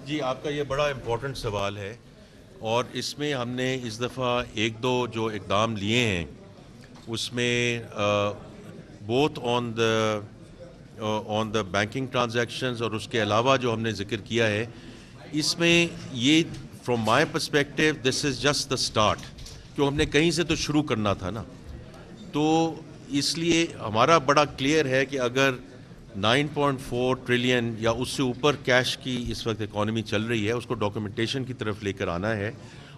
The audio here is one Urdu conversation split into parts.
جی آپ کا یہ بڑا امپورٹنٹ سوال ہے، اور اس میں ہم نے اس دفعہ ایک دو جو اقدام لیے ہیں اس میں both on the banking transactions, اور اس کے علاوہ جو ہم نے ذکر کیا ہے اس میں یہ from my perspective this is just the start, کیوں ہم نے کہیں سے تو شروع کرنا تھا نا. تو اس لیے ہمارا بڑا کلیئر ہے کہ اگر 9.4 ٹریلین یا اس سے اوپر کیش کی اس وقت اکانومی چل رہی ہے، اس کو ڈاکومنٹیشن کی طرف لے کر آنا ہے،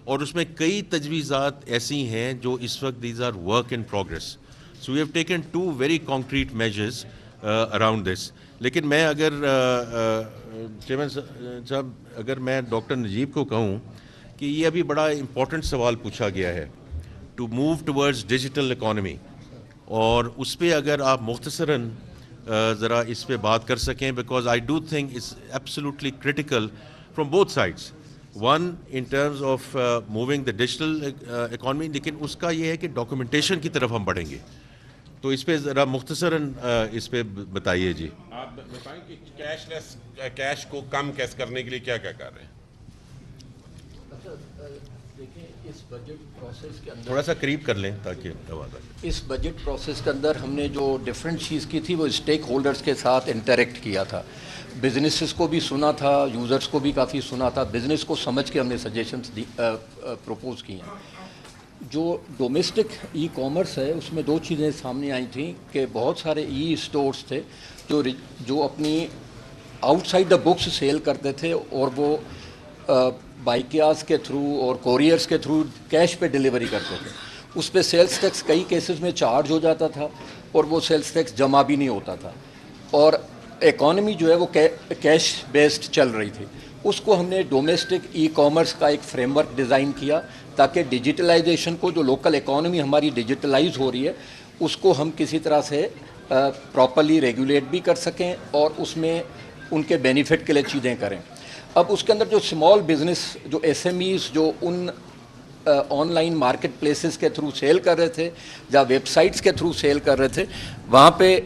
اور اس میں کئی تجویزات ایسی ہیں جو اس وقت these are work in progress. So we have taken 2 very concrete measures around this. لیکن میں اگر چیئرمین صاحب، اگر میں ڈاکٹر نجیب کو کہوں کہ یہ ابھی بڑا امپورٹنٹ سوال پوچھا گیا ہے to move towards digital economy, اور اس پہ اگر آپ مختصراً ذرا اس پہ بات کر سکیں، because I do think it's absolutely critical from both sides. One in terms of moving the digital economy, لیکن اس کا یہ ہے کہ ڈاکومنٹیشن کی طرف ہم بڑھیں گے. تو اس پہ ذرا مختصراً اس پہ بتائیے. جی آپ بتائیں کہ کیش کو کم کیس کرنے کے لیے کیا کیا کر رہے ہیں. دیکھیں اس بجٹ پروسیس کے اندر تھوڑا سا قریب کر لیں تاکہ آواز آئے. اس بجٹ پروسیس کے اندر ہم نے جو ڈفرینٹ چیز کی تھی وہ اسٹیک ہولڈرز کے ساتھ انٹریکٹ کیا تھا. بزنسز کو بھی سنا تھا، یوزرز کو بھی کافی سنا تھا. بزنس کو سمجھ کے ہم نے سجیشنز پروپوز کی ہیں. جو ڈومیسٹک ای کامرس ہے اس میں دو چیزیں سامنے آئی تھیں کہ بہت سارے ای اسٹورز تھے جو اپنی outside the books sell کرتے تھے، اور وہ بائکیاز کے تھرو اور کوریئرز کے تھرو کیش پہ ڈیلیوری کرتے تھے. اس پہ سیلز ٹیکس کئی کیسز میں چارج ہو جاتا تھا، اور وہ سیلز ٹیکس جمع بھی نہیں ہوتا تھا، اور اکانومی جو ہے وہ کیش بیسڈ چل رہی تھی. اس کو ہم نے ڈومیسٹک ای کامرس کا ایک فریم ورک ڈیزائن کیا تاکہ ڈیجیٹلائزیشن کو، جو لوکل اکانومی ہماری ڈیجیٹلائز ہو رہی ہے، اس کو ہم کسی طرح سے پراپرلی ریگولیٹ بھی کر سکیں اور اس میں ان کے بینیفٹ کے لیے چیزیں کریں. اب اس کے اندر جو اسمال بزنس، جو ایس ایم ایز جو ان آن لائن مارکیٹ پلیسز کے تھرو سیل کر رہے تھے یا ویب سائٹس کے تھرو سیل کر رہے تھے، وہاں پہ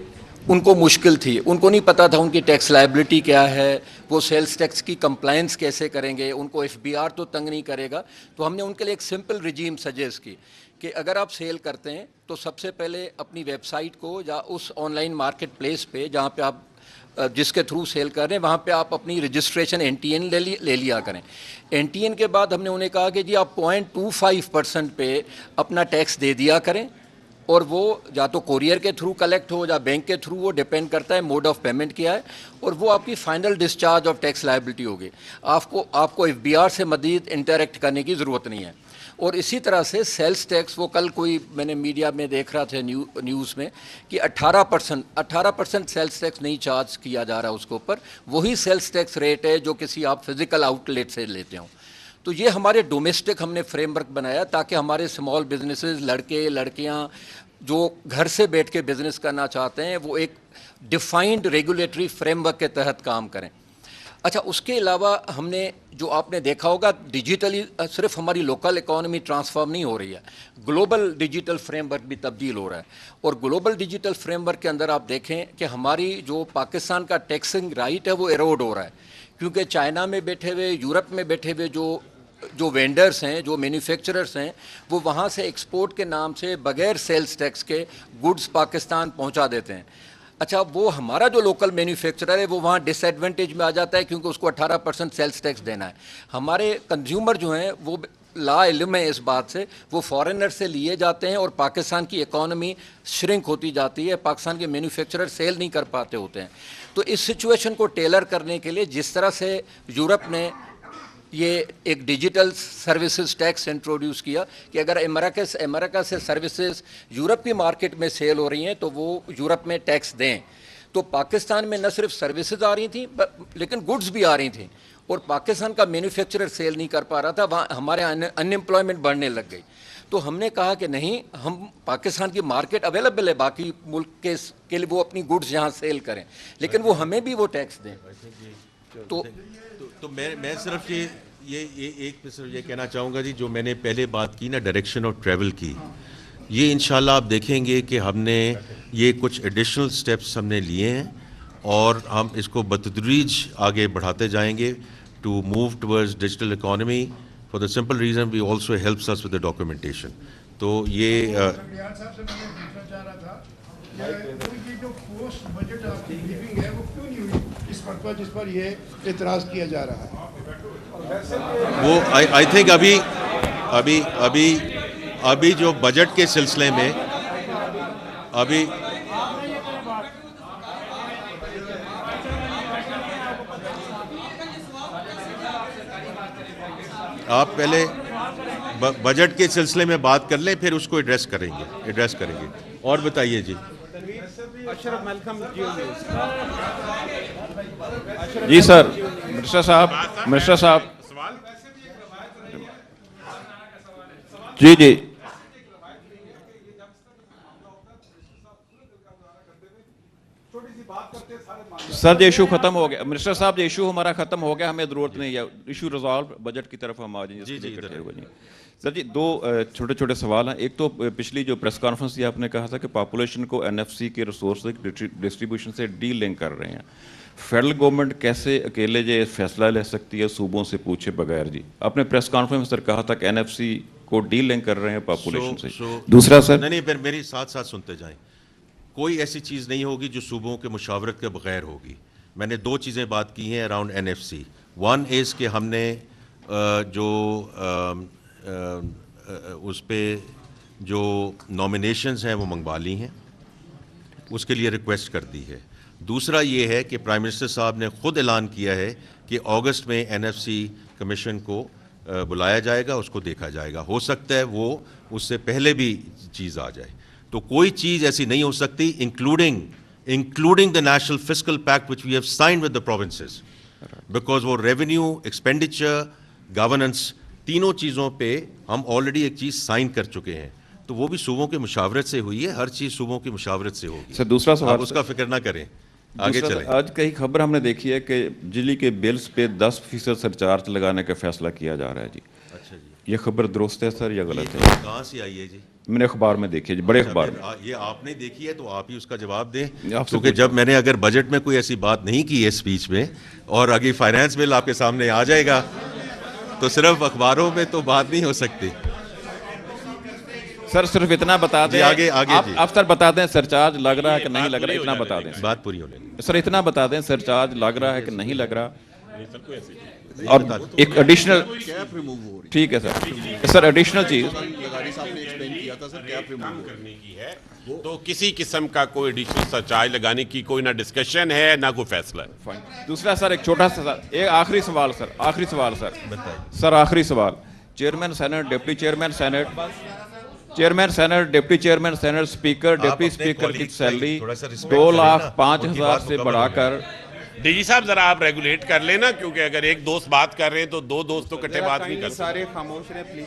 ان کو مشکل تھی. ان کو نہیں پتہ تھا ان کی ٹیکس لائبلٹی کیا ہے، وہ سیلز ٹیکس کی کمپلائنس کیسے کریں گے، ان کو ایف بی آر تو تنگ نہیں کرے گا. تو ہم نے ان کے لیے ایک سمپل رجیم سجیسٹ کی کہ اگر آپ سیل کرتے ہیں تو سب سے پہلے اپنی ویب سائٹ کو یا اس آن لائن مارکیٹ پلیس پہ جہاں پہ آپ جس کے تھرو سیل کر رہے ہیں، وہاں پہ آپ اپنی رجسٹریشن این ٹی این لے لیا کریں. این ٹی این کے بعد ہم نے انہیں کہا کہ جی آپ 0.25% پہ اپنا ٹیکس دے دیا کریں، اور وہ یا تو کوریئر کے تھرو کلیکٹ ہو یا بینک کے تھرو، وہ ڈیپینڈ کرتا ہے موڈ آف پیمنٹ کیا ہے، اور وہ آپ کی final discharge of tax liability ہوگی. آپ کو ایف بی آر سے مزید انٹریکٹ کرنے کی ضرورت نہیں ہے. اور اسی طرح سے سیلز ٹیکس، وہ کل کوئی میں نے میڈیا میں دیکھ رہا تھا نیوز میں کہ 18% سیلز ٹیکس نہیں چارج کیا جا رہا اس کے اوپر. وہی سیلز ٹیکس ریٹ ہے جو کسی آپ فزیکل آؤٹ لیٹ سے لیتے ہوں. تو یہ ہمارے ڈومیسٹک ہم نے فریم ورک بنایا تاکہ ہمارے اسمال بزنسز، لڑکے لڑکیاں جو گھر سے بیٹھ کے بزنس کرنا چاہتے ہیں، وہ ایک ڈیفائنڈ ریگولیٹری فریم ورک کے تحت کام کریں. اچھا، اس کے علاوہ ہم نے جو آپ نے دیکھا ہوگا ڈیجیٹلی صرف ہماری لوکل اکانومی ٹرانسفارم نہیں ہو رہی ہے، گلوبل ڈیجیٹل فریم ورک بھی تبدیل ہو رہا ہے. اور گلوبل ڈیجیٹل فریم ورک کے اندر آپ دیکھیں کہ ہماری جو پاکستان کا ٹیکسنگ رائٹ ہے وہ ایروڈ ہو رہا ہے، کیونکہ چائنا میں بیٹھے ہوئے، یورپ میں بیٹھے ہوئے جو وینڈرز ہیں، جو مینوفیکچررز ہیں، وہ وہاں سے ایکسپورٹ کے نام سے بغیر سیلز ٹیکس کے گڈز پاکستان پہنچا دیتے ہیں. اچھا، وہ ہمارا جو لوکل مینوفیکچرر ہے وہ وہاں ڈس ایڈوانٹیج میں آ جاتا ہے کیونکہ اس کو 18% سیلز ٹیکس دینا ہے. ہمارے کنزیومر جو ہیں وہ لا علم ہے اس بات سے، وہ فارنر سے لیے جاتے ہیں اور پاکستان کی اکانومی شرنک ہوتی جاتی ہے، پاکستان کے مینوفیکچرر سیل نہیں کر پاتے ہوتے ہیں. تو اس سچویشن کو ٹیلر کرنے کے لیے جس طرح سے یورپ نے یہ ایک ڈیجیٹل سروسز ٹیکس انٹروڈیوس کیا کہ اگر امریکہ سے سروسز یورپ کی مارکیٹ میں سیل ہو رہی ہیں تو وہ یورپ میں ٹیکس دیں، تو پاکستان میں نہ صرف سروسز آ رہی تھیں لیکن گڈز بھی آ رہی تھیں، اور پاکستان کا مینوفیکچرر سیل نہیں کر پا رہا تھا، وہاں ہمارے ان ایمپلائمنٹ بڑھنے لگ گئی. تو ہم نے کہا کہ نہیں، ہم پاکستان کی مارکیٹ اویلیبل ہے باقی ملک کے لیے، وہ اپنی گڈز یہاں سیل کریں، لیکن وہ ہمیں بھی وہ ٹیکس دیں. تو میں صرف یہ ایک صرف یہ کہنا چاہوں گا جی، جو میں نے پہلے بات کی نا ڈائریکشن آف ٹریول کی، یہ انشاءاللہ آپ دیکھیں گے کہ ہم نے یہ کچھ ایڈیشنل سٹیپس ہم نے لیے ہیں، اور ہم اس کو بتدریج آگے بڑھاتے جائیں گے. to move towards digital economy for the simple reason we also helps us with the documentation. تو یہ ریاض صاحب سے میں نے پوچھنا چاہ رہا تھا کہ یہ جو پوسٹ بجٹ آپ کی بریفنگ ہے وہ کیوں نہیں ہوئی اس پر جس پر یہ اعتراض کیا جا رہا ہے؟ وہ آئی تھنک ابھی جو بجٹ کے سلسلے میں ابھی آپ پہلے بجٹ کے سلسلے میں بات کر لیں پھر اس کو ایڈریس کریں گے. اور بتائیے جی. جی سر منسٹر صاحب جی جی سر یہ ایشو ختم ہو گیا منسٹر صاحب یہ ایشو ہمارا ختم ہو گیا ہمیں ضرورت نہیں ہے ایشو ریزالو بجٹ کی طرف ہم آ جائیں. جی سر جی دو چھوٹے چھوٹے سوال ہیں. ایک تو پچھلی جو پریس کانفرنس تھی آپ نے کہا تھا کہ پاپولیشن کو NFC کے ریسورس ڈسٹریبیوشن سے ڈی لنک کر رہے ہیں. فیڈرل گورنمنٹ کیسے اکیلے جو فیصلہ لے سکتی ہے صوبوں سے پوچھے بغیر؟ جی آپ نے پریس کانفرنس میں سر کہا تھا کہ NFC کو ڈی لنک کر رہے ہیں پاپولیشن سے. دوسرا سر نہیں پھر میری ساتھ سنتے جائیں. کوئی ایسی چیز نہیں ہوگی جو صوبوں کے مشاورت کے بغیر ہوگی. میں نے دو چیزیں بات کی ہیں اراؤنڈ NFC. ون از کہ ہم نے جو اس پہ جو نامینیشنز ہیں وہ منگوا لی ہیں, اس کے لیے ریکویسٹ کر دی ہے. دوسرا یہ ہے کہ پرائم منسٹر صاحب نے خود اعلان کیا ہے کہ اگست میں NFC کمیشن کو بلایا جائے گا, اس کو دیکھا جائے گا. ہو سکتا ہے وہ اس سے پہلے بھی چیز آ جائے. تو کوئی چیز ایسی نہیں ہو سکتی including the national fiscal pact which we have signed with the provinces, because وہ ریونیو, ایکسپینڈیچر, گورننس تینوں چیزوں پہ ہم آلریڈی ایک چیز سائن کر چکے ہیں. تو وہ بھی صوبوں کے مشاورت سے ہوئی ہے. ہر چیز صوبوں کی مشاورت سے ہوگی. سر دوسرا سوال آپ اس کا فکر نہ کریں, آگے چلیں. آج کئی خبر ہم نے دیکھی ہے کہ بجلی کے بلز پہ 10% سرچارج لگانے کا فیصلہ کیا جا رہا ہے. جی اچھا جی, یہ خبر درست ہے سر یا غلط ہے؟ کہاں سے آئی ہے جی؟ میں نے اخبار میں دیکھی ہے جی, بڑے اخبار میں. یہ آپ نے دیکھی ہے تو آپ ہی اس کا جواب دیں, کیونکہ جب میں نے اگر بجٹ میں کوئی ایسی بات نہیں کی ہے اسپیچ میں, اور اگر فائنانس بل آپ کے سامنے آ جائے گا تو صرف اخباروں میں تو بات نہیں ہو سکتی. سر صرف اتنا بتا دیں, آگے آپ سر بتا دیں سرچارج لگ رہا ہے کہ نہیں لگ رہا, اتنا بتا دیں. بات پوری ہونے دیں سر اتنا بتا دیں سرچارج لگ رہا ہے کہ نہیں لگ رہا. اور ایک ایڈیشنل, ٹھیک ہے سر ایڈیشنل چیز کرنے کی ہے تو کسی قسم کا کوئی ایڈیشنل سرچارج لگانے کی کوئی نہ ڈسکشن ہے نہ کوئی فیصلہ ہے. دوسرا سر ایک چھوٹا سا ایک آخری سوال سر آخری سوال. Chairman senate, deputy chairman senate, chairman senate, deputy chairman senate, speaker, deputy speaker کی سیلری 2,05,000 سے بڑھا کر. ڈی جی صاحب ذرا آپ ریگولیٹ کر لینا, کیونکہ اگر ایک دوست بات کر رہے ہیں تو دو دوست تو کٹھے بات نہیں کر سکتے. سارے خاموش رہے پلیز.